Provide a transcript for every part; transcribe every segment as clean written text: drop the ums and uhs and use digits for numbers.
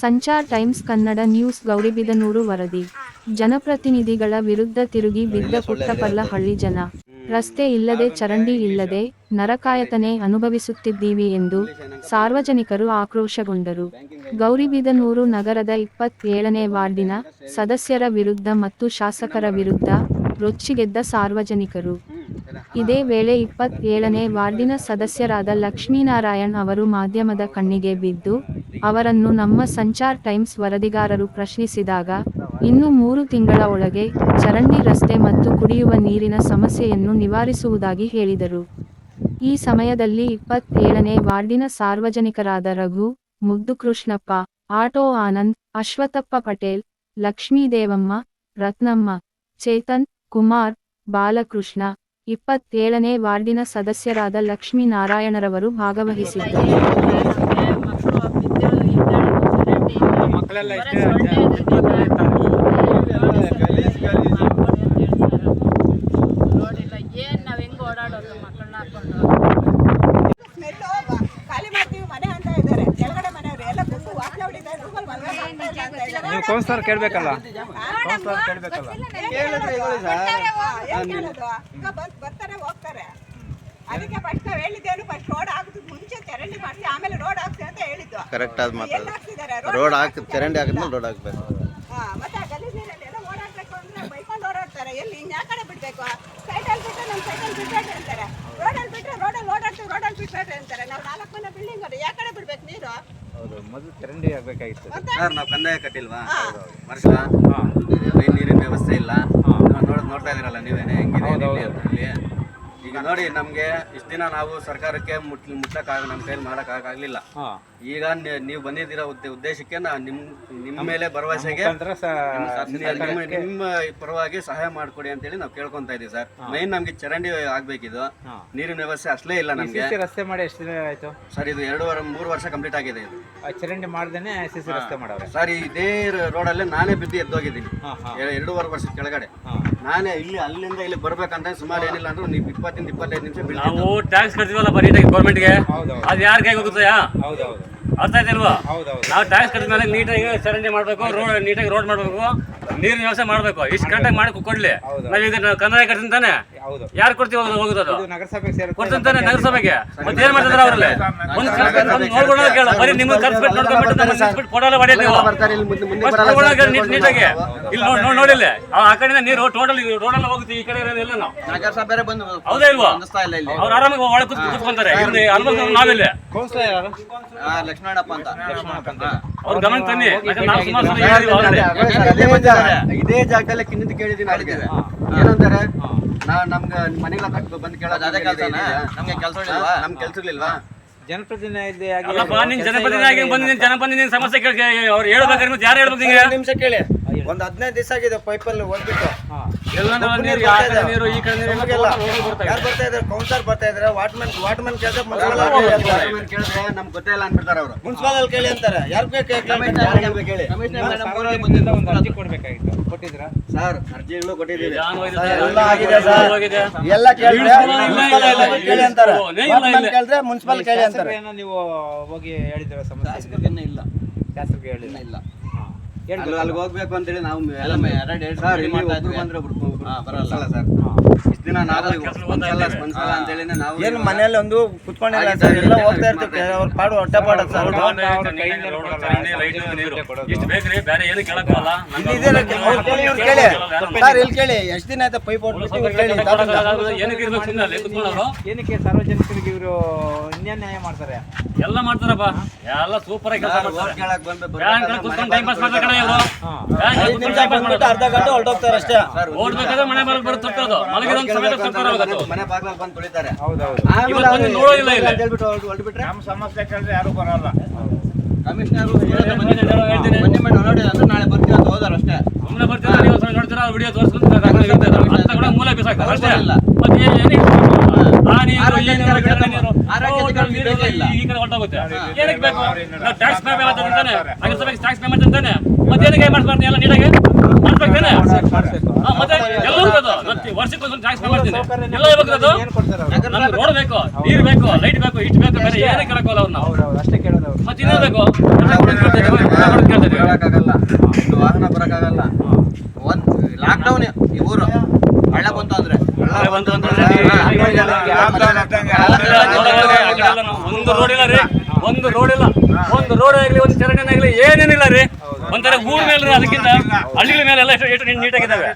Sanchar times Kannada news Gauribidanur ವರದಿ. ಜನಪ್ರತಿನಿಧಿಗಳ ವಿರುದ್ಧ ತಿರುಗಿ ಬಿದ್ದ ಪುಟ್ಟಪಲ್ಲಹಳ್ಳಿ ಜನ. ರಸ್ತೆ ಇಲ್ಲದೆ ಚರಂಡಿ ಇಲ್ಲದೆ ನರಕಾಯತನೆ ಅನುಭವಿಸುತ್ತಿದ್ದೀವಿ ಎಂದು ಸಾರ್ವಜನಿಕರು ಆಕ್ರೋಶಗೊಂಡರು. ಗೌರಿಬಿದನೂರು ನಗರದ 27ನೇ ವಾರ್ಡಿನ ಸದಸ್ಯರ ವಿರುದ್ಧ ಮತ್ತು ಶಾಸಕರ ವಿರುದ್ಧ ರೊಚ್ಚಿಗೆದ್ದ ಸಾರ್ವಜನಿಕರು. ಇದೇ ವೇಳೆ 27ನೇ ವಾರ್ಡಿನ ಸದಸ್ಯರಾದ ಲಕ್ಷ್ಮೀನಾರಾಯಣ್ ಅವರು ಮಾಧ್ಯಮದ ಕಣ್ಣಿಗೆ ಬಿದ್ದು, ಅವರನ್ನು ನಮ್ಮ ಸಂಚಾರ್ ಟೈಮ್ಸ್ ವರದಿಗಾರರು ಪ್ರಶ್ನಿಸಿದಾಗ, ಇನ್ನು 3 ತಿಂಗಳ ಒಳಗೆ ಚರಂಡಿ ರಸ್ತೆ ಮತ್ತು ಕುಡಿಯುವ ನೀರಿನ ಸಮಸ್ಯೆಯನ್ನು ನಿವಾರಿಸುವುದಾಗಿ ಹೇಳಿದರು. ಈ ಸಮಯದಲ್ಲಿ 27ನೇ ವಾರ್ಡಿನ ಸಾರ್ವಜನಿಕರಾದ ರಘು, ಮುದ್ದುಕೃಷ್ಣಪ್ಪ, ಆಟೋ ಆನಂದ್, ಅಶ್ವತ್ಥಪ್ಪ ಪಟೇಲ್, ಲಕ್ಷ್ಮೀದೇವಮ್ಮ, ರತ್ನಮ್ಮ, ಚೇತನ್, ಕುಮಾರ್, ಬಾಲಕೃಷ್ಣ, 27ನೇ ವಾರ್ಡಿನ ಸದಸ್ಯರಾದ ಲಕ್ಷ್ಮೀನಾರಾಯಣರವರು ಭಾಗವಹಿಸಿದ್ದರು. ನೀವು ಕೌನ್ಸಿಲರ್ ಕೇಳಬೇಕಲ್ಲ. ಬರ್ತಾರೆ ಹೋಗ್ತಾರೆ. ಅದಕ್ಕೆ ಫಸ್ಟ್ ನಾವು ಹೇಳಿದ್ದೇನು, ಫಸ್ಟ್ ರೋಡ್ ಹಾಕಿದ್ ಮುಂಚೆ ಚರಂಡಿ ಮಾಡಿಸಿ ಆಮೇಲೆ ರೋಡ್ ಹಾಕ್ಸಿ ಅಂತ ಹೇಳಿದ್ದು. ಕರೆಕ್ಟ್ ಆದ ಮಾತು. ರೋಡ್ ಹಾಕಿ ಚರಂಡಿ ಹಾಕಿದ್ಮೇಲೆ ರೋಡ್ ಹಾಕ್ಬೇಕು. ಮತ್ತೆ ಗಲೀಜ್ ನೀರಲ್ಲೆಲ್ಲ ಓಡಾಡ್ಬೇಕು ಅಂದ್ರೆ ಬೈಕೊಂಡು ಓಡಾಡ್ತಾರೆ. ಎಲ್ಲಿ ಇನ್ಯಾ ಕಡೆ ಬಿಡ್ಬೇಕು? ಸೈಡಲ್ಲಿ ಬಿಟ್ಟರೆ ನಮ್ಮ ಸೈಡಲ್ಲಿ ಬಿಡ್ಬೇಡ್ರಿ ಅಂತಾರೆ. ರೋಡಲ್ಲಿ ಬಿಟ್ಟರೆ ರೋಡಲ್ಲಿ ಓಡಾಡ್ತೀವಿ, ರೋಡಲ್ಲಿ ಬಿಡ್ಬೇಡ್ರಿ ಅಂತಾರೆ. ನಾವು 4 ಮನೆ ಬಿಲ್ಡಿಂಗ್ ಅದು ಯಾ ಕಡೆ ಬಿಡ್ಬೇಕು ನೀರು? ಹೌದು, ಮೊದಲು ಚರಂಡಿ ಆಗಬೇಕಾಗಿತ್ತು ಸರ್. ನಾವು ಕಂದಾಯ ಕಟ್ಟಿಲ್ವಾ ವರ್ಷ? ನೀರಿನ ವ್ಯವಸ್ಥೆ ಇಲ್ಲ. ನೋಡ್ತಾ ಇದೀರಲ್ಲ ನೀವೇನೆ ಹೆಂಗಿದೆ ಇಲ್ಲಿ. ಈಗ ನೋಡಿ, ನಮ್ಗೆ ಇಷ್ಟ ದಿನ ನಾವು ಸರ್ಕಾರಕ್ಕೆ ಮುಟ್ಲಕ್ಕಾಗ ನಮ್ಮ ಕೈಲಿ ಮಾಡೋಕ್ಕಾಗಲಿಲ್ಲ. ಈಗ ನೀವು ಬಂದಿದ್ದೀರ ಉದ್ದೇಶಕ್ಕೆ ನಿಮ್ಮ ಮೇಲೆ ಭರವಸೆಗೆ ನಿಮ್ಮ ಪರವಾಗಿ ಸಹಾಯ ಮಾಡಿಕೊಡಿ ಅಂತೇಳಿ ನಾವು ಕೇಳ್ಕೊಂತ ಇದೀವಿ ಸರ್. ಮೈನ್ ನಮ್ಗೆ ಚರಂಡಿ ಆಗ್ಬೇಕಿದು, ನೀರಿನ ವ್ಯವಸ್ಥೆ ಅಷ್ಟೇ ಇಲ್ಲ ನಮ್ಗೆ. ರಸ್ತೆ ಮಾಡಿ ಎಷ್ಟು ದಿನ ಆಯ್ತು ಸರ್? ಇದು 2-3 ವರ್ಷ ಕಂಪ್ಲೀಟ್ ಆಗಿದೆ. ಇದು ಚರಂಡಿ ಮಾಡ್ದೇನೆ ಸಿಸಿ ರಸ್ತೆ ಮಾಡವ್ರೆ ಸರ್. ಇದೇ ರೋಡಲ್ಲೇ ನಾನೇ ಬಿದ್ದು ಎದ್ದೋಗಿದ್ದೀನಿ 2.5 ವರ್ಷದ ಕೆಳಗಡೆ. ನಾನೇ ಅಲ್ಲಿಂದ ಇಲ್ಲಿ ಬರ್ಬೇಕಂತ ಸುಮಾರು ಏನಿಲ್ಲ ಅಂದ್ರೆ ನೀವು 20-25 ನಿಮಿಷ ನಾವು ಟ್ಯಾಕ್ಸ್ ಕಟ್ತೀವಲ್ಲ ಬರೀ ಗೌರ್ಮೆಂಟ್ಗೆ, ಅದು ಯಾರ ಕೈಗೆ ಹೋಗುತ್ತಾ? ಅರ್ಥ ಆಯ್ತಲ್ವಾ? ನಾವು ಟ್ಯಾಕ್ಸ್ ಕಟ್ಟಿದ ಮೇಲೆ ನೀಟಾಗಿ ಚರಂಡಿ ಮಾಡಬೇಕು, ನೀಟಾಗಿ ರೋಡ್ ಮಾಡಬೇಕು, ನೀರಿನ ವ್ಯವಸ್ಥೆ ಮಾಡಬೇಕು. ಇಷ್ಟು ಕರೆಕ್ಟಾಗಿ ಮಾಡಿ ಕೊಡ್ಲಿ. ನಾವೀಗ ಕಂದಾಯ ಕಟ್ತೀನಿ ತಾನೆ, ಯಾರು ಕೊಡ್ತೀವಿ ಹೋಗುತ್ತದು? ಕೊಡ್ತೀನಿ ತಾನೆ ನಗರಸಭೆಗೆ. ಮತ್ತೆ ಏನ್ ಮಾಡ್ತಿದಾರೆ ಅವರಲ್ಲಿ? ನೋಡ್ಕೊಳ್ಳೋ ಕೇಳ, ಬರೀ ನಿಮ್ಗೆ ಕರ್ಸ್ಬಿಟ್ಟು ನೋಡ್ಕೊಂಡ್ಬಿಟ್ಟು ಕೊಡಲ್ಲ ಹೊಡೆಯೋದು ನೀವು ನೀಟಾಗಿ. ಇಲ್ಲಿ ನೋಡಿಲ್ಲ, ಆ ಕಡೆಯಿಂದ ನೀರು ಟೋಟಲ್ ರೋಡೆಲ್ಲ ಹೋಗುತ್ತೆ, ಈ ಕಡೆ ಎಲ್ಲ ನಾವು ಹೌದಾ ಇಲ್ವಾ? ಅವ್ರು ಆರಾಮಾಗಿ ಒಳಗೆ ಕೂತ್ಕೊಂತಾರೆ. ಆಲ್ಮೋಸ್ಟ್ ನಾವಿಲ್ಲ ಲಕ್ಷ್ಮಣಪ್ಪ ಅಂತ ಅವ್ರು ಗಮನ ತನ್ನಿ. ಇದೇ ಜಾಗದಲ್ಲೇ ಕಿಂದ ಕೇಳಿದೀನಿ. ಅವ್ರಿಗೆ ಏನಂತಾರೆ, ನಮ್ಗೆ ಮನೆಗಳ ಬಂದು ಕೇಳೋದು ಅದೇ ಕೆಲಸ. ನಮ್ಗೆ ಕೆಲಸ ಇರ್ಲಿಲ್ವಾ? ಜನಪ್ರತಿನಿಧಿ ಜನಪ್ರತಿನಿಧಿ ಸಮಸ್ಯೆ ಕೇಳಿ ಅವ್ರು ಹೇಳ್ಬೇಕಾದ್ರೆ ಯಾರು ಹೇಳ್ಬೇಕು? ನಿಮಿಷ ಕೇಳಿ. ಒಂದು 15 ದಿವಸ ಆಗಿದೆ ಪೈಪಲ್ಲಿ ಹೋಗ್ಬಿಟ್ಟು ನೀರು ಈ ಕಡೆ ಯಾರು ಬರ್ತಾ ಇದಾರೆ? ಕೌನ್ಸಿಲರ್ ಬರ್ತಾ ಇದಾರೆ, ವಾಟ್ಮನ್ ಕೇಳಿದ್ರೆ ನಮ್ಗೆ ಗೊತ್ತೇ ಇಲ್ಲ ಅನ್ಬಿಡ್ತಾರೆ ಅವರು. ಮುನ್ಸಿಪಲ್ ಅಲ್ಲಿ ಕೇಳಿ ಅಂತಾರೆ. ಯಾರು ಕೇಳಿ? ಒಂದು ಅರ್ಜಿ ಕೊಡ್ಬೇಕಾಗಿತ್ತು, ಕೊಟ್ಟಿದ್ರ ಸರ್? ಅರ್ಜಿಗಳು ಕೊಟ್ಟಿದ್ದೀವಿ, ಎಲ್ಲ ಆಗಿದೆ ಸರ್. ಎಲ್ಲ ಕೇಳಿ ಅಂತಾರೆ, ಕೇಳಿದ್ರೆ ಮುನ್ಸಿಪಲ್ ಕೇಳಿ ಅಂತಾರೆ. ನೀವು ಹೋಗಿ ಹೇಳಿದ್ರ ಸಮಸ್ಯೆ ಇಲ್ಲ, ಶಾಸಕರಿಗೆ ಹೇಳಿಲ್ಲ? ಇಲ್ಲ. ಅಲ್ಲಿಗೆ ಹೋಗ್ಬೇಕು ಅಂತೇಳಿ ನಾವು ಬರಲ್ಲ ಸರ್. ಇಷ್ಟ ದಿನ ನಾವು ಅಂತೇಳಿ ನಾವು ಏನು ಮನೆಯಲ್ಲಿ ಒಂದು ಕುತ್ಕೊಂಡಿಲ್ಲ ಸರ್. ಎಲ್ಲ ಹೋಗ್ತಾ ಇರ್ತೀವಿ, ಅವ್ರ ಪಾಡು ಹೊಟ್ಟೆ ಪಾಡೋದು ಸರ್. ಕೇಳಿ ಸರ್, ಇಲ್ಲಿ ಕೇಳಿ. ಎಷ್ಟು ದಿನ ಆಯ್ತಾ ಪೈಪ್ ಹೊಟ್ಬಿಟ್ಟು ಕೇಳಿ. ಏನಕ್ಕೆ ಸಾರ್ವಜನಿಕರಿಗೆ ಇವರು ನ್ಯಾಯ ಮಾಡ್ತಾರೆ? ಎಲ್ಲ ಮಾಡ್ತಾರಪ್ಪ, ಎಲ್ಲ ಸೂಪರ್ ಆಗಿ ಅರ್ಧ ಗಂಟೆ ಹೊರಟೋಗ್ತಾರೆ ಅಷ್ಟೇ. ಓಡ್ಬೇಕಾದ್ರೆ ಮನೆ ಬಾಗಿಲು ಬರುತ್ತೆ, ಮನೆ ಬಾಗಿಲು ಬಂದು ತುಳಿತಾರೆ. ನೋಡೋದಿಲ್ಲ. ಹೊರಟ್ಬಿಟ್ರೆ ನಮ್ಮ ಸಮಸ್ಯೆ ಕೇಳಿದ್ರೆ ಯಾರು ಬರಲ್ಲ. ಕಮಿಷನರ್ ನೋಡಿ ಅಂದ್ರೆ ನಾಳೆ ಬರ್ತೀವಿ ಅಂತ ಹೋದಾರ ಅಷ್ಟೇ. ಸುಮ್ಮನೆ ಬರ್ತೀರಾ, ನೀವು ನೋಡ್ತೀರಾ, ವಿಡಿಯೋ ತೋರಿಸ್ಕೊಂಡು ಮೂಲ ಬಿಸಾಕ್ತಾರೆ ಅಷ್ಟೇ. ಮತ್ತೆ ಈ ಕಡೆ ಹೊರಟೋಗುತ್ತೆ. ಏನಕ್ಕೆ ಬೇಕು? ನಾವು ಟ್ಯಾಕ್ಸ್ ಪೇ ಮಾಡ್ತಾನೆ, ನಗರಸಭೆಗೆ ಟ್ಯಾಕ್ಸ್ ಪೇ ಮಾಡ್ತಾನೆ. ಮತ್ತೆ ಏನಕ್ಕೆ ಮಾಡಿಸ್ಬಾರ್ದು? ಎಲ್ಲ ನೀಟಾಗಿ ಮಾಡ್ಬೇಕೇನೆ. ಮತ್ತೆ ಎಲ್ಲ ವರ್ಷಕ್ಕೆ ಒಂದು ಟ್ಯಾಕ್ಸ್ ಮಾಡ್ತೀನಿ ಎಲ್ಲ ಇವಾಗ ಅದು ನಮ್ಗೆ ರೋಡ್ ಬೇಕು, ನೀರು ಬೇಕು, ಲೈಟ್ ಬೇಕು, ಇಷ್ಟು ಬೇಕು, ಬೇರೆ ಏನೇ ಕೇಳಕ್ಕೋಲ್ಲ ಅವ್ರು ನಾವು. ಹೌದೌದು ಅಷ್ಟೇ ಕೇಳೋದು ಅವ್ರು. ಮತ್ತೆ ಇನ್ನೇನು ಬೇಕು ಬರೋಕ್ಕಾಗಲ್ಲ, ಒಂದು ವಾಹನ ಬರೋಕ್ಕಾಗಲ್ಲ. ಒಂದು ಲಾಕ್ಡೌನ್ ಈ ಊರು ಹಳ್ಳ ಬಂತು ಅಂದ್ರೆ ಒಂದು ರೋಡ್ ಇಲ್ಲ ರೀ, ಒಂದು ರೋಡ್ ಇಲ್ಲ, ಒಂದು ರೋಡ್ ಆಗ್ಲಿ, ಒಂದು ಚರಂಡಿ ಆಗ್ಲಿ, ಏನೇನಿಲ್ಲ ರೀ. ಒಂಥರ ಊರ್ ಮೇಲೆ ಅದಕ್ಕಿಂತ ಹಳ್ಳಿಗಳ ಮೇಲೆ ಎಲ್ಲ ಎಷ್ಟು ನೀಟಾಗಿದ್ದಾವೆ.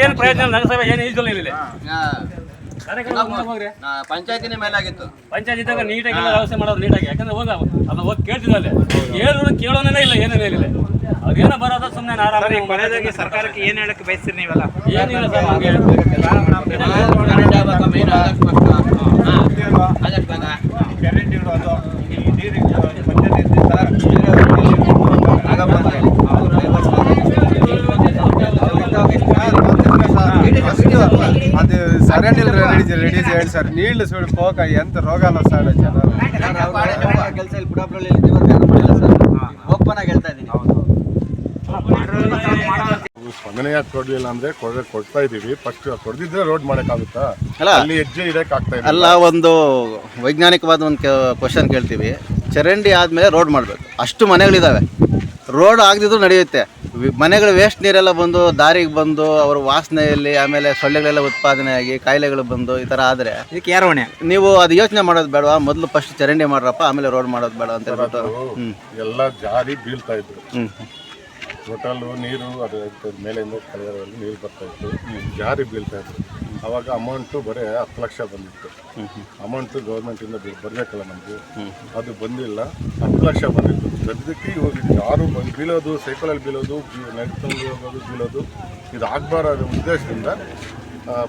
ಏನ್ ಪ್ರಯೋಜನ ನಗರಸಭೆ ಏನು ಈಜಲ್ಲ ಇಲ್ಲಿ. ಪಂಚಾಯತಿನೇ ಮೇಲಾಗಿತ್ತು. ಪಂಚಾಯತ್ ಇದ್ದಾಗ ನೀಟಾಗೆಲ್ಲ ವ್ಯವಸ್ಥೆ ಮಾಡೋದು ನೀಟಾಗಿ. ಯಾಕಂದ್ರೆ ಹೋಗ ಅದು ಹೋಗಿ ಕೇಳ್ತಿದ್ದಲ್ಲಿ ಕೇಳೋನೇ ಇಲ್ಲ, ಏನೇನೇ ಇಲ್ಲ. ಅದೇನೋ ಬರೋದ ಸುಮ್ಮನೆ ಆರಾಮಾಗಿ. ಕೊನೆಯದಾಗಿ ಸರ್ಕಾರಕ್ಕೆ ಏನ್ ಹೇಳಕ್ ಬಯಸ್ತೀರಿ ನೀವೆಲ್ಲ? ಏನಿಲ್ಲ ಸರ್ ನಮಗೆ ಚರಂಡಿಗಳು ಅದು ಈ ನೀರಿಗೆ ಅದು ಸರಣಿ రెడీ చేయండి సార్. నీళ్లు చూడిపోక ఎంత రోగాలు వస్తాయో జనాలు. ಕೆಲಸ ಇಲ್ಲಿ ಬುಡಾಪುರಲ್ಲಿ ಓಪನ್ ಆಗಿ ಹೇಳ್ತಾ ಇದ್ದೀನಿ. ಸ್ಪಂದನೆ ಯಾಕೆ ಕೊಡ್ಲಿಲ್ಲ ಅಂದ್ರೆ ಕೊಡ್ತಾ ಇದೀವಿ. ಫಸ್ಟ್ ಕೊಡ್ದಿದ್ರೆ ರೋಡ್ ಮಾಡಕ್ಕಾಗುತ್ತಾ? ಅಲ್ಲಿ ಹೆಜ್ಜೆ ಇಡಕ್ ಆಗ್ತಾ ಇಲ್ಲ. ಅಲ್ಲ, ಒಂದು ವೈಜ್ಞಾನಿಕವಾದ ಒಂದು ಕ್ವಶನ್ ಕೇಳ್ತೀವಿ. ಚರಂಡಿ ಆದಮೇಲೆ ರೋಡ್ ಮಾಡಬೇಕು, ಅಷ್ಟು ಮನೆಗಳಿದ್ದಾವೆ. ರೋಡ್ ಆಗದಿದ್ರು ನಡೆಯುತ್ತೆ. ಮನೆಗಳು ವೇಸ್ಟ್ ನೀರೆಲ್ಲ ಬಂದು ದಾರಿಗೆ ಬಂದು ಅವ್ರ ವಾಸನೆಯಲ್ಲಿ ಆಮೇಲೆ ಸೊಳ್ಳೆಗಳೆಲ್ಲ ಉತ್ಪಾದನೆ ಆಗಿ ಕಾಯಿಲೆಗಳು ಬಂದು ಈ ಥರ ಆದರೆ ಇದಕ್ಕೆ ಯಾರು ಹೊಣೆ? ನೀವು ಅದು ಯೋಚನೆ ಮಾಡೋದು ಬೇಡವಾ? ಮೊದಲು ಫಸ್ಟ್ ಚರಂಡಿ ಮಾಡ್ರಪ್ಪ, ಆಮೇಲೆ ರೋಡ್ ಮಾಡೋದು ಬೇಡ ಅಂತ ಹೇಳ್ಬಿಟ್ಟು ಎಲ್ಲ ಜಾರಿ ಬೀಳ್ತಾ ಇದ್ರು. ಟೋಟಲ್ಲು ನೀರು ಅದು ಮೇಲಿಂದ ಕೆಳಗಡೆಯಲ್ಲಿ ನೀರು ಬರ್ತಾ ಇತ್ತು, ಜಾರಿ ಬೀಳ್ತಾ ಇತ್ತು. ಅವಾಗ ಅಮೌಂಟು ಬರೀ 10 ಲಕ್ಷ ಬಂದಿತ್ತು. ಅಮೌಂಟು ಗೌರ್ಮೆಂಟಿಂದ ಬರಬೇಕಲ್ಲ ನಮಗೆ, ಅದು ಬಂದಿಲ್ಲ. 10 ಲಕ್ಷ ಬಂದಿತ್ತು. ಸದ್ಯಕ್ಕೆ ಇವಾಗ ಯಾರು ಬೀಳೋದು, ಸೈಕಲಲ್ಲಿ ಬೀಳೋದು, ನಡ್ಕೊಂಡು ಹೋಗೋದು, ಬೀಳೋದು ಇದು ಆಗಬಾರ್ದು ಉದ್ದೇಶದಿಂದ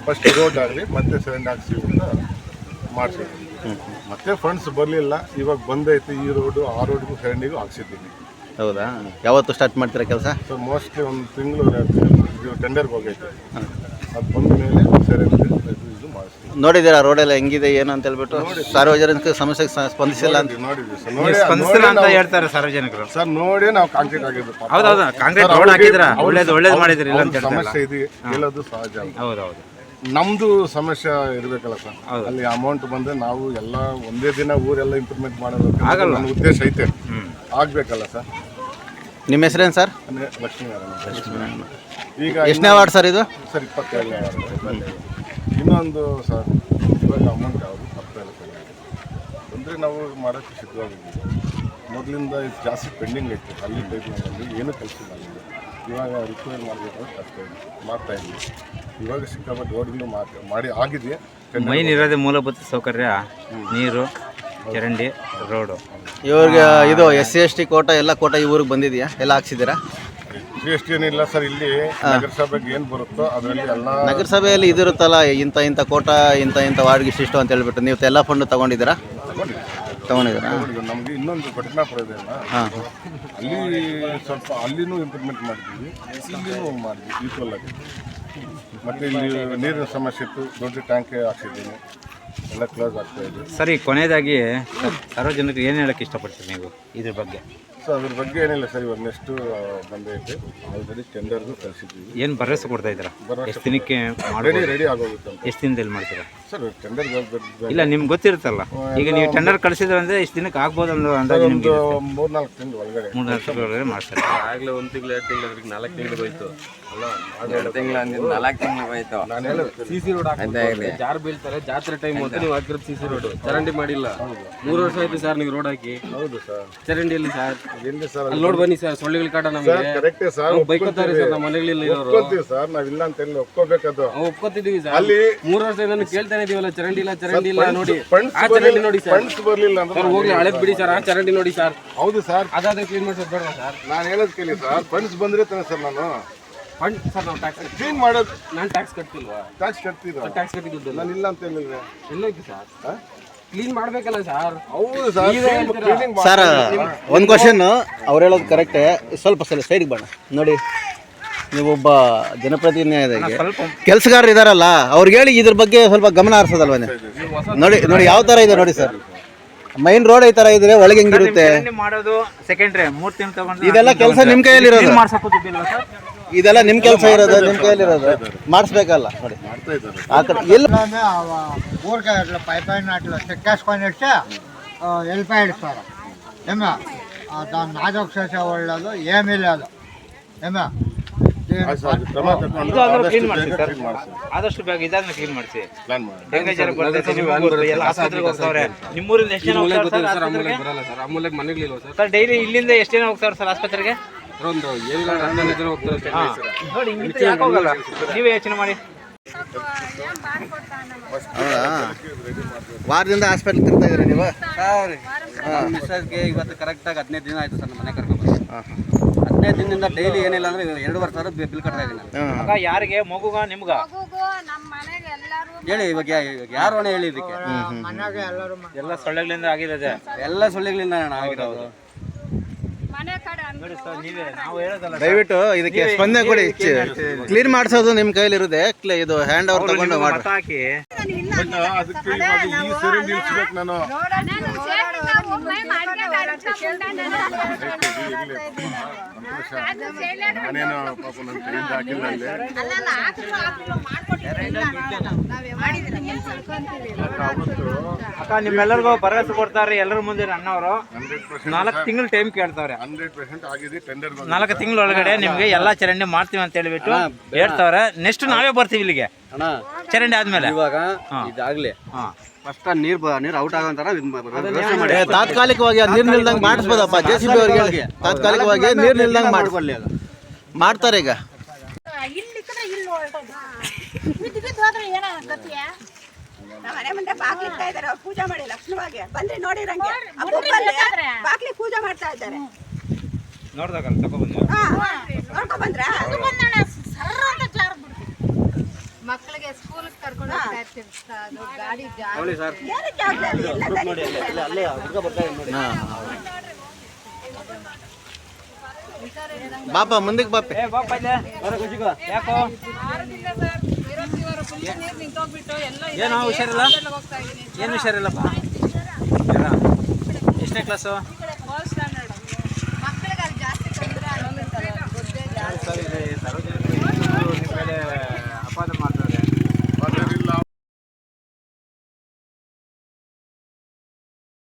ಫಸ್ಟ್ ರೋಡ್ ಆಗಲಿ ಮತ್ತೆ ಚರಂಡಿ ಹಾಕ್ಸಿ ಅಂತ ಮಾಡಿಸಿದ್ವಿ. ಮತ್ತೆ ಫಂಡ್ಸ್ ಬರಲಿಲ್ಲ. ಇವಾಗ ಬಂದೈತೆ ಈ ರೋಡು, ಆ ರೋಡ್ಗೂ ಚರಂಡಿಗೂ ಹಾಕ್ಸಿದ್ದೀನಿ. ಹೌದಾ? ಯಾವತ್ತು ಸ್ಟಾರ್ಟ್ ಮಾಡ್ತೀರಾ ಕೆಲಸ? ಸೊ ಮೋಸ್ಟ್ಲಿ ಒಂದು ತಿಂಗಳು ಇದು ಟೆಂಡರ್ಗೆ ಹೋಗೈತೆ. ಅದು ಬಂದ ಮೇಲೆ ಚರಂಡಿ ಇದು ಮಾಡಿಸ್ತೀವಿ. ನೋಡಿದ್ದೀರಾ ರೋಡೆಲ್ಲ ಹೆಂಗಿದೆ ಏನು ಅಂತ ಹೇಳ್ಬಿಟ್ಟು? ಸಾರ್ವಜನಿಕ ಸಮಸ್ಯೆಗೆ ಸ್ಪಂದಿಸಿಲ್ಲ ಅಂತ ನೋಡಿದ್ವಿ ಸರ್. ಸ್ಪಂದಿಸಿಲ್ಲ ಅಂತ ಹೇಳ್ತಾರೆ ಸಾರ್ವಜನಿಕರು. ಸರ್ ನೋಡಿ ನಾವು ಕಾಂಕ್ರೀಟ್ ಆಗಿದ್ದು. ಹೌದೌದು, ಕಾಂಕ್ರೀಟ್ ರೋಡ್ ಹಾಕಿದ್ರ ಒಳ್ಳೇದು ಮಾಡಿದ್ರಿ ಇಲ್ಲ ಅಂತ ಸಮಸ್ಯೆ ಇದೆ, ಹೇಳೋದು ಸಹಜ. ಹೌದೌದು, ನಮ್ದು ಸಮಸ್ಯೆ ಇರಬೇಕಲ್ಲ ಸರ್. ಅಲ್ಲಿ ಅಮೌಂಟ್ ಬಂದ್ರೆ ನಾವು ಎಲ್ಲ ಒಂದೇ ದಿನ ಊರೆಲ್ಲ ಇಂಪ್ರೂವ್ಮೆಂಟ್ ಮಾಡೋದು ನನ್ನ ಉದ್ದೇಶ ಐತೆ. ಆಗ್ಬೇಕಲ್ಲ ಸರ್. ನಿಮ್ಮ ಹೆಸರೇನು ಸರ್? ಲಕ್ಷ್ಮೀನಾರಾಯಣ. ಈಗ ಎಷ್ಟನೇ ವಾರ್ಡ್ ಸರ್ ಇದು? ಸರ್ 27ನೇ ವಾರ್ಡ್. ಇನ್ನೊಂದು ಸರ್, ಇವಾಗ ಅಮೌಂಟ್ ಯಾವುದು ಬರ್ತಾ ಇಲ್ಲ ಸರ್. ಅಂದರೆ ನಾವು ಮಾಡೋಕ್ಕೆ ಸಿದ್ಧವಾಗಿದ್ದೀವಿ. ಮೊದಲಿಂದ ಇದು ಜಾಸ್ತಿ ಪೆಂಡಿಂಗ್ ಐತೆ. ಅಲ್ಲಿ ಟೈಪ್ನಲ್ಲಿ ಏನೂ ಕೆಲಸ ಮಾಡಿಲ್ಲ. ಇವಾಗ ರಿಕ್ವೈರ್ ಮಾಡಬೇಕು ಅಷ್ಟೇ ಮಾಡ್ತಾಯಿದ್ವಿ. ಇವಾಗ ಸಿಕ್ಕಾಪಟ್ಟೆ ರೋಡ್ಗಳು ಮಾಡಿ ಆಗಿದೆ. ಮೈನ್ ಇರೋದೇ ಮೂಲಭೂತ ಸೌಕರ್ಯ, ನೀರು, ಚರಂಡಿ, ರೋಡು. ಇವ್ರಿಗೆ ಇದು SC/ST ಕೋಟ ಎಲ್ಲ ಕೋಟ ಈ ಊರಿಗೆ ಬಂದಿದೆಯಾ? ಎಲ್ಲ ಹಾಕ್ಸಿದ್ದೀರಾ? GST ಏನಿಲ್ಲ ಸರ್. ಇಲ್ಲಿ ನಗರಸಭೆಗೆ ಏನು ಬರುತ್ತೋ ಅದರಲ್ಲಿ ಎಲ್ಲ ನಗರಸಭೆಯಲ್ಲಿ ಇದಿರುತ್ತಲ್ಲ, ಇಂಥ ಕೋಟ ಇಂಥ ವಾರ್ಡ್ಗೆ ಇಷ್ಟು ಅಂತ ಹೇಳ್ಬಿಟ್ಟು ನೀವು ಎಲ್ಲ ಫಂಡ್ ತೊಗೊಂಡಿದ್ದೀರಾ? ತೊಗೊಂಡಿದ್ದೀರಾ? ನಮಗೆ ಇನ್ನೊಂದು ಘಟನಾಪುರ ಇದೆ ಅಲ್ಲ, ಅಲ್ಲಿ ಸ್ವಲ್ಪ ಅಲ್ಲಿನೂ ಇಂಪ್ರೂವ್ಮೆಂಟ್ ಮಾಡಿದ್ವಿ, ಇಲ್ಲಿನೂ ಮಾಡಿದ್ವಿ ಈಕ್ವಲ್ ಆಗಿ. ಮತ್ತು ಇಲ್ಲಿ ನೀರಿನ ಸಮಸ್ಯೆ ಇತ್ತು, ದೊಡ್ಡ ಟ್ಯಾಂಕ್ ಹಾಕ್ಸಿದ್ದೀನಿ, ಎಲ್ಲ ಕ್ಲೋಸ್ ಆಗ್ತಾ ಇದೆ. ಸರಿ, ಕೊನೆಯದಾಗಿ ಸಾರ್ವಜನಿಕರು ಏನು ಹೇಳಕ್ಕೆ ಇಷ್ಟಪಡ್ತೀರಿ ನೀವು ಇದ್ರ ಬಗ್ಗೆ? ಸೊ ಅದ್ರ ಬಗ್ಗೆ ಏನಿಲ್ಲ ಸರ್. ಇವಾಗ ನೆಕ್ಸ್ಟು ಬಂದೈತೆ, ಆಲ್ರೆಡಿ ಟೆಂಡರ್ಗೂ ಕಳಿಸಿದ್ದೀವಿ. ಏನು ಭರವಸೆ ಕೊಡ್ತಾ ಇದ್ದೀರಾ? ಎಷ್ಟು ದಿನಕ್ಕೆ ರೆಡಿ ಆಗೋಗುತ್ತೆ ಅಂತ. ಎಷ್ಟು ದಿನದಲ್ಲಿ ಮಾಡ್ತೀರಾ ಸರ್? ಟೆಂಡರ್ ಇಲ್ಲ, ನಿಮ್ಗೆ ಗೊತ್ತಿರುತ್ತಲ್ಲ, ಈಗ ನೀವು ಟೆಂಡರ್ ಕಳಿಸಿದ್ರೆ ಅಂದರೆ ಇಷ್ಟು ದಿನಕ್ಕೆ ಆಗ್ಬೋದು ಅನ್ನೋ ಅಂದಾಜು ನಿಮಗೆ? 3-4 ತಿಂಗಳು ಒಳಗಡೆ 3-4 ತಿಂಗಳೊಳಗಡೆ ಮಾಡ್ತಾರೆ. ಆಗಲೇ 1 ತಿಂಗಳು 2 ತಿಂಗಳು 4 ತಿಂಗಳು ಹೋಯ್ತು. 2 ತಿಂಗಳು ಅಂದಿದ್ದು 4 ತಿಂಗಳು ಹೋಯ್ತು. ನಾನು ಹೇಳೋದು CC ರೋಡ್ ಹಾಕ್ತಾರೆ, ಜಾರ್ ಬೀಳ್ತಾರೆ. ಜಾತ್ರೆ ಟೈಮ್ ಅಂತ ನೀವು ಹಾಕಿರೋದು CC ರೋಡ್, ಚರಂಡಿ ಮಾಡಿಲ್ಲ. 3 ವರ್ಷ ಆಯ್ತು ಸರ್ ನೀವು ರೋಡ್ ಹಾಕಿ. ಹೌದು ಸರ್. ಚರಂಡಿಯಲ್ಲಿ ಸರ್ ಎಲ್ಲಿ ಸರ್? ಅಲ್ಲಿ ನೋಡಿ ಬನ್ನಿ ಸರ್, ಸೊಳ್ಳೆಗಳ ಕಾಟ ನಮಗೆ ಕರೆಕ್ಟೇ ಸರ್. ಬೈಕೋತಾರೆ ಸರ್ ನಮ್ಮ ಮನೆಗಳಲ್ಲಿ ಇರೋರು. ಒಪ್ಕೊಂತೀವಿ ಸರ್, ನಾವಿಲ್ಲ ಅಂತ ಹೇಳಿ ಒಪ್ಕೋಬೇಕದು. ನಾವು ಒಪ್ಕೋತಿದೀವಿ ಸರ್. ಅಲ್ಲಿ 3 ವರ್ಷದಿಂದ ಕೇಳ್ತಾನೆ ಇದೀವಲ್ಲ, ಚರಂಡಿ ಇಲ್ಲ ಚರಂಡಿ ಇಲ್ಲ. ನೋಡಿ ಫಂಡ್ಸ್ ಆ ಚರಂಡಿ ನೋಡಿ ಸರ್. ಫಂಡ್ಸ್ ಬರಲಿಲ್ಲ ಅಂದ್ರೆ ಸರ್ ಹೋಗ್ಲಿ, ಹಳೆದ್ ಬಿಡಿ ಸರ್, ಆ ಚರಂಡಿ ನೋಡಿ ಸರ್. ಹೌದು ಸರ್. ಅದಾದ್ರೆ ಕ್ಲೀನ್ ಮಾಡಿಸೋದು ಬೇಡ ಸರ್. ನಾನು ಹೇಳೋದು ಕೇಳಿ ಸರ್, ಫಂಡ್ಸ್ ಬಂದ್ರೆ ತಾನೆ ಸರ್ ನಾನು ಫಂಡ್ ಸರ್. ನಾವು ಟ್ಯಾಕ್ಸ್ ಕ್ಲೀನ್ ಮಾಡೋದು. ನಾನು ಟ್ಯಾಕ್ಸ್ ಕಟ್ತಿಲ್ವಾ? ಟ್ಯಾಕ್ಸ್ ಕಟ್ತೀರಾ? ಟ್ಯಾಕ್ಸ್ ಕಟ್ಟಿದ್ದು ನಾನು ಇಲ್ಲ ಅಂತ ಹೇಳಿದ್ರೆ ಎಲ್ಲೋಗಿ ಸರ್? ಕ್ಲೀನ್ ಮಾಡ್ಬೇಕಲ್ಲ ಸರ್. ಹೌದು ಸರ್. ಕ್ಲೀನಿಂಗ್ ಸರ್, ಒಂದು ಕ್ವಶನ್ನು ಅವ್ರು ಹೇಳೋದು ಕರೆಕ್ಟೇ. ಸ್ವಲ್ಪ ಸೈಡ್ಗೆ ಬೇಡ ನೋಡಿ. ನೀವೊಬ್ಬ ಜನಪ್ರತಿನಿಧಿಯಾಗಿ ಕೆಲಸಗಾರರು ಇದಾರಲ್ಲ, ಅವ್ರಿಗೆ ಹೇಳಿ ಇದ್ರ ಬಗ್ಗೆ ಸ್ವಲ್ಪ ಗಮನ ಹರಿಸೋದಲ್ವ? ನೋಡಿ ನೋಡಿ ಯಾವ ಥರ ಇದೆ ನೋಡಿ ಸರ್. ಮೈನ್ ರೋಡ್ ಈ ಥರ ಇದ್ರೆ ಒಳಗೆ ಹೆಂಗಿರುತ್ತೆ ಮಾಡೋದು ಸೆಕೆಂಡ್ರಿ. 3 ತಿಂಗಳು ತಗೊಂಡು ಇದೆಲ್ಲ ಕೆಲಸ ನಿಮ್ಮ ಕೈಯಲ್ಲಿ ಇರೋದು. ಮಾಡ್ಸೋದು ಇದೆಲ್ಲ ನಿಮ್ಮ ಕೆಲಸ ಇರೋದು, ನಿಮ್ಮ ಕೈಲಿರೋದು ಮಾಡಿಸ್ಬೇಕಲ್ಲ ನೋಡಿ. ಮಾಡ್ತಾ ఇದ್ದಾರೆ. ఆ కడ ఎల్ ఊరికే అట్లా పై పైన అట్లా చెక్కేసుకొని ఇస్తే వెళ్ళిపోయాడు సార్. ఏమా దాన్ని నాజోక్ చేసేవాళ్ళు ఏమీ లేదు. ఏమా ಆಯ್ತು ಸರ್, ಕ್ರಮ ತಗೊಂಡು ಇದು ಆದ್ರೂ ಕ್ಲೀನ್ ಆದಷ್ಟು ಮಾಡಿಸಿ ಬೇಗ ಸರ್, ಕ್ಲೀನ್ ಮಾಡಿಸಿ. ಆದಷ್ಟು ಬೇಗ ಇದಾದ್ಮೇಲೆ ಕ್ಲೀನ್ ಮಾಡಿಸಿ. ಪ್ಲಾನ್ ಮಾಡಿ. ಹೆಂಗೆ ಜನ ಬರ್ತೈತೆ ನಿಮ್ಗೆ ಗೊತ್ತು, ಎಲ್ಲ ಆಸ್ಪತ್ರೆಗೆ ಹೋಗ್ತಾವ್ರೆ. ನಿಮ್ಮೂರಿಂದ ಎಷ್ಟು ಜನ ಹೋಗ್ತಾರೆ ಸರ್ ಆಸ್ಪತ್ರೆಗೆ? ಬರಲ್ಲ ಸರ್, ಆ ಮೂಲೆಗೆ ಮನೆಗಳಿಲ್ವ ಸರ್? ಸರ್ ಡೈಲಿ ಇಲ್ಲಿಂದ ಎಷ್ಟು ಜನ ಹೋಗ್ತಾರೆ ಸರ್ ಆಸ್ಪತ್ರೆಗೆ? ಒಂದು ಏನಿಲ್ಲ 12 ಜನ ಹೋಗ್ತಾರೆ ಸರ್. ಹಾಂ ನೋಡಿ, ಹಿಂಗಿದ್ರೆ ಯಾಕೆ ಹೋಗಲ್ಲ? ನೀವೇ ಯೋಚನೆ ಮಾಡಿ. ಹೌದಾ? ವಾರದಿಂದ ಹಾಸ್ಪಿಟ್ಲ್ ತಿರ್ತಾ ಇದ್ರಿ ನೀವು? ಸರ್ ನಮ್ಮ ಮಿಸ್ಸಸ್ಗೆ ಇವತ್ತು ಕರೆಕ್ಟಾಗಿ 15 ದಿನ ಆಯಿತು ಸರ್ ನಮ್ಮ ಮನೆ ಕರ್ಕೊಂಡ್ಬಂದು. 15 ದಿನದಿಂದ ಡೈಲಿ ಏನಿಲ್ಲ ಅಂದರೆ 2,500 ಸಾವಿರ ಬಿಲ್ ಕಟ್ತಾ ಇದ್ದೀನಿ ನಾನು. ಮಗ ಯಾರಿಗೆ? ಮಗುಗ ನಿಮ್ಗ? ಹೇಳಿ ಇವಾಗ ಯಾರು ಹೊಣೆ ಹೇಳಿ ಇದಕ್ಕೆ? ಮನೆಗೆ ಎಲ್ಲರೂ ಎಲ್ಲ ಸೊಳ್ಳೆಗಳಿಂದ ಆಗಿದೆ. ಎಲ್ಲ ಸೊಳ್ಳೆಗಳಿಂದ ಆಗಿರೋದು. ನೋಡಿ ಸರ್, ನೀವೇ ನಾವು ಹೇಳೋದಲ್ಲ. ದಯವಿಟ್ಟು ಇದಕ್ಕೆ ಸ್ಪಂದನೆ ಕೊಡಿ. ಕ್ಲೀನ್ ಮಾಡಿಸೋದು ನಿಮ್ಮ ಕೈಲಿರುತ್ತೆ. ಇದು ಹ್ಯಾಂಡ್ ಓವರ್ ತಗೊಂಡು ಮಾಡಿ. ಮತ ಹಾಕಿ ಬಟ್ ಅದಕ್ಕೆ ಇವಾಗ ಈ ಸರಿ ನಿಲ್ಸ್ಬೇಕು ನಾನು. ನಾನೇನು ಪಾಪ ನನ್ನ ಕೈಯಿಂದ ಹಾಕಿಲ್ಲ ಅಲ್ಲಿ. ಅಕ್ಕ ನಿಮ್ಮೆಲ್ಲರಿಗೂ ಭರವಸೆ ಕೊಡ್ತಾರೆ ಎಲ್ಲರ ಮುಂದೆ ನನ್ನವರು. 4 ತಿಂಗಳು ಟೈಮ್ ಕೇಳ್ತಾವ್ರೆ. 100% ಆಗಿದೆ. ಟೆಂಡರ್ 4 ತಿಂಗಳ ಒಳಗಡೆ ನಿಮ್ಗೆ ಎಲ್ಲಾ ಚರಂಡಿ ಮಾಡ್ತೀವಿ ಅಂತ ಹೇಳ್ಬಿಟ್ಟು ಹೇಳ್ತಾವ್ರೆ. ನೆಕ್ಸ್ಟ್ ನಾವೇ ಬರ್ತೀವಿ ಇಲ್ಲಿಗೆ ಅಣ್ಣ ಚರಂಡಿ ಆದ್ಮೇಲೆ. ಇವಾಗ ಇದಾಗಲಿ ಫಸ್ಟ್ ನೀರು ಔಟ್ ಆಗೋಂಥರ ವ್ಯವಸ್ಥೆ ಮಾಡಿ. ತಾತ್ಕಾಲಿಕವಾಗಿ ನೀರು ನಿಲ್ದಂಗೆ ಮಾಡಿಸ್ಬೋದಪ್ಪ. JCB ಅವ್ರಿಗೆ ಹೇಳಿ ತಾತ್ಕಾಲಿಕವಾಗಿ ನೀರು ನಿಲ್ದಂಗೆ ಮಾಡ್ಕೊಳ್ಳಿ ಅದು. ಮಾಡ್ತಾರೆ ಈಗ. ನಮ್ಮ ಮನೆ ಮುಂದೆ ಬಾಗ್ಲಿ ಇಡ್ತಾ ಇದ್ದಾರೆ, ಅವ್ರು ಪೂಜೆ ಮಾಡಿ ಲಕ್ಷಣವಾಗಿ ಬಂದ್ರೆ ನೋಡಿರಂಗೆ ಬಾಗ್ಲಿ ಪೂಜೆ ಮಾಡ್ತಾ ಇದ್ದಾರೆ. ನೋಡ್ದಾಗಲ್ಲ ತಗೊಬಂದು ನೋಡ್ಕೊ ಬಂದ್ರ ಮಕ್ಕಳಿಗೆ ಸ್ಕೂಲ್ ಕರ್ಕೊಂಡು ಹೋಗ್ತಾ ಇರ್ತೀವಿ ಅದು ಗಾಡಿ ನೋಡಿ ಸರ್, ಏನಕ್ಕೆ ಆಗ್ತಾ ಇಲ್ಲ? ಎಲ್ಲ ನೋಡಿ ಅಲ್ಲೇ ಹುಡುಗ ಬರ್ತಾ ಇದೆ ನೋಡಿ. ಬಾಪ ಮುಂದಕ್ಕೆ ಬಾಪೆ. ಏ ಬಾಪ ಇದೆ ಯಾಕೋ ಏನೋ ಹುಷಾರಿಲ್ಲ? ಏನು ಹುಷಾರಿಲ್ಲಪ್ಪ? ಎಷ್ಟನೇ ಕ್ಲಾಸು? ಮಕ್ಕಳಿಗೆ ಅಲ್ಲಿ ಜಾಸ್ತಿ ತೊಂದರೆ ಆಗೋದು.